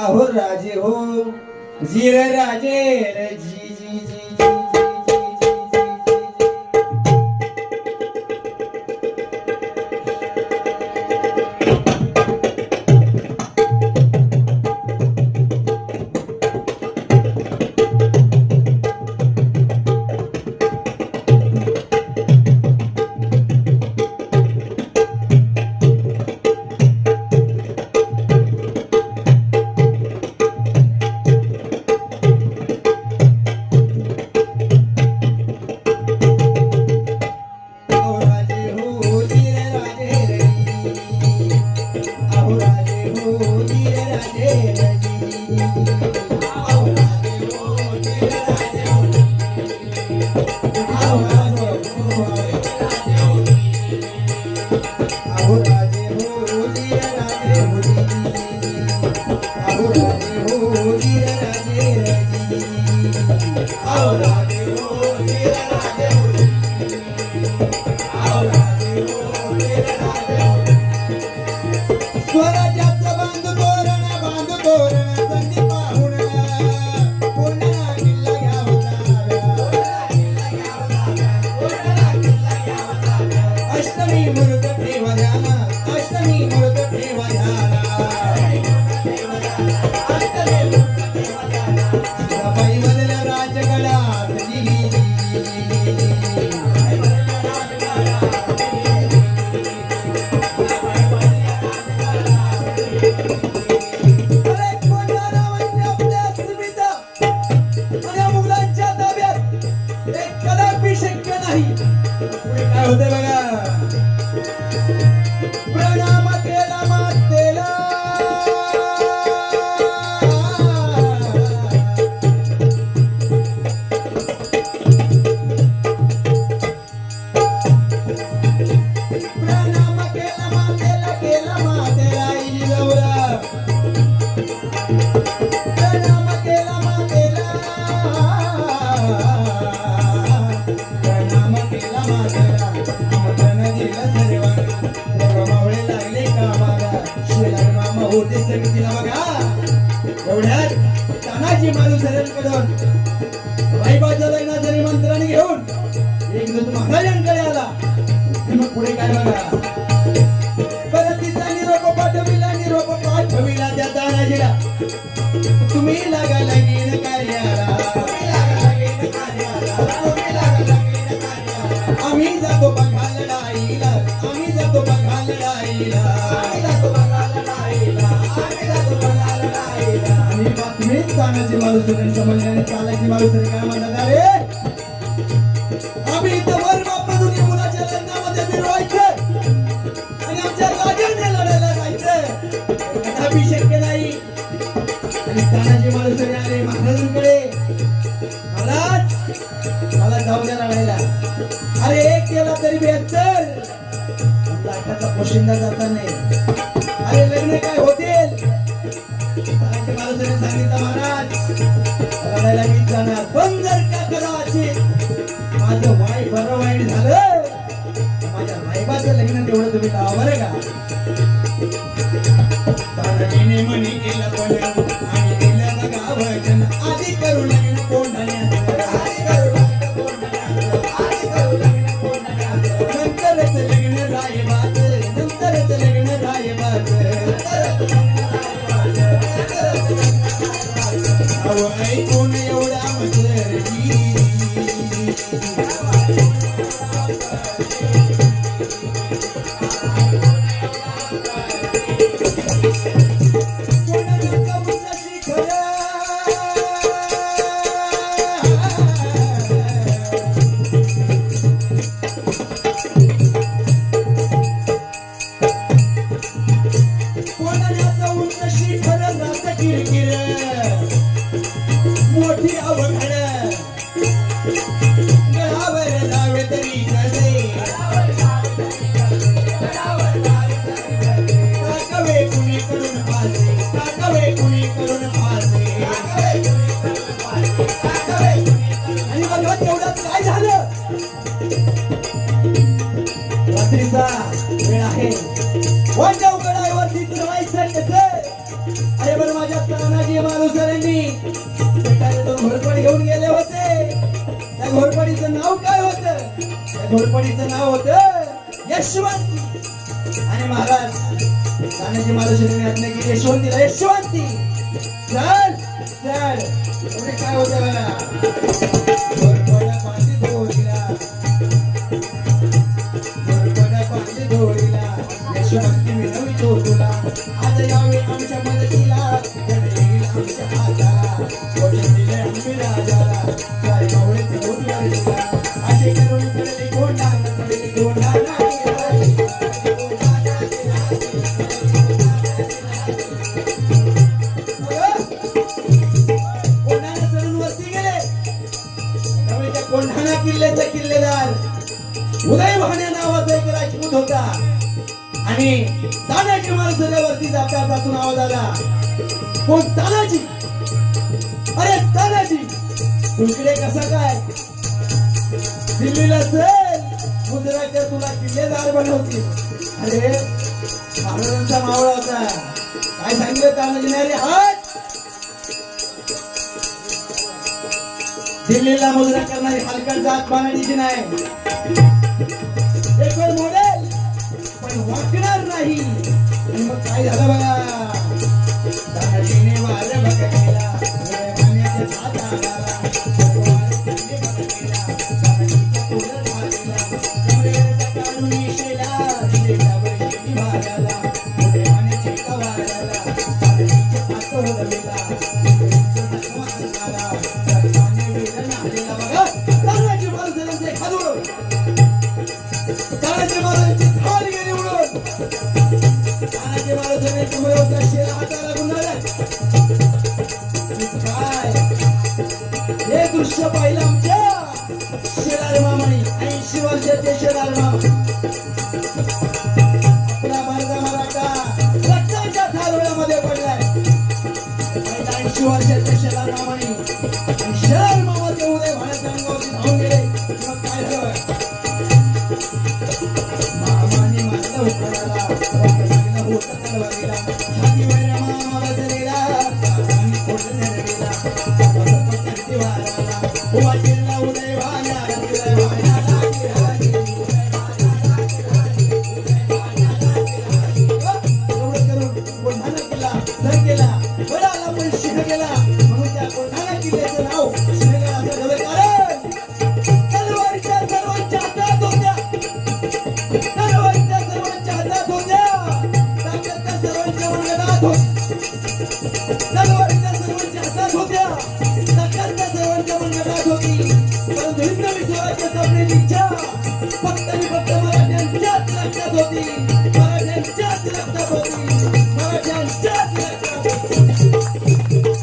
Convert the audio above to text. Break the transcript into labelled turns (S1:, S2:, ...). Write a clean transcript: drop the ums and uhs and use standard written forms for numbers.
S1: अहो राजे हो जीर राजे रे जी जी जी जी
S2: वेळ आहे. वंजाव गडावरती फिरवायचं कसं? अरे बरं माझ्या
S1: मालुसरेंनी बेटाने दोन घोरपडी घेऊन गेले होते. त्या घोरपडीचं नाव काय होतं? त्या घोरपडीचं नाव होतं यशवंती. आणि महाराज तानाजी मालुसरेंनी आज्ञा केली यशवंतीला, यशवंती चल चल. पुढे काय होतं बघा. घोरपडा पाणी धोईला, घोरपडा पाणी धोईला, यशवंती विनवितो तुला. आज यावे आमच्या मदतीला, येईल आमच्या हाताला. वचन दिले आम्ही राजाला, काय मावळे ते उठवाय तुला. असे करून पडले गोंडाना, पडले गोंडाना. कोंढाणा चढून वरती गेले. त्यामुळे त्या कोंढाणा किल्ल्याचा किल्लेदार उदय भाण्या नावाचा एक राजपूत होता. आणि तानाजी मालुसरेवरती जाता जातून आवाज आला, कोण? तानाजी. अरे तानाजी तू इकडे कसा काय? दिल्लीला चल, मुद्राकर तुला किल्लेदार बनवतील. अरे महाराजांचा मावळा होता. काय सांगितलं तानाजीने? अरे हात दिल्लीला मुद्रा करणारी हलकट जात बाणाजीची नाही. एक वेळ मॉडेल पण वाकणार नाही. आणि मग काय झालं बघा. तानाजीने वार बघा केला, मान्याच्या हाताला हे दृश्य पाहिलं आमच्या शेलार मामानी. 80 वर्षाचे शेलार मामा आपला भारता मराठा रक्ताच्या थारोळ्यामध्ये पडलाय. 80 वर्षाचे शेलार मामानी आणि शेलार मामाचे उदय भाण्याच्या अंगावरती धावून गेले. मग काय झालं? मामाने मारलं उकळाला, सांगितलं होतं तलवारीला. हाती वैरा मामाला जलेला, आणि खोटं नेलेला. उवाचिरला उदय भाण्याला, उदय भाण्याला एवढं करून कोंढाणा किल्ला जर गेला. बरं आला पण सिंहगड म्हणून त्या कोंढाणा किल्ल्याचं नाव सिंहगड असं झालं. कारण तलवारीच्या सर्वांच्या हातात होत्या, तलवारीच्या सर्वांच्या हातात होत्या, ताकद त्या सर्वांच्या मनगटात होती. तलवारीच्या सर्वांच्या हातात होत्या, ताकद त्या सर्वांच्या मनगटात होती. परंतु हिंदवी स्वराज्य जपण्याची इच्छा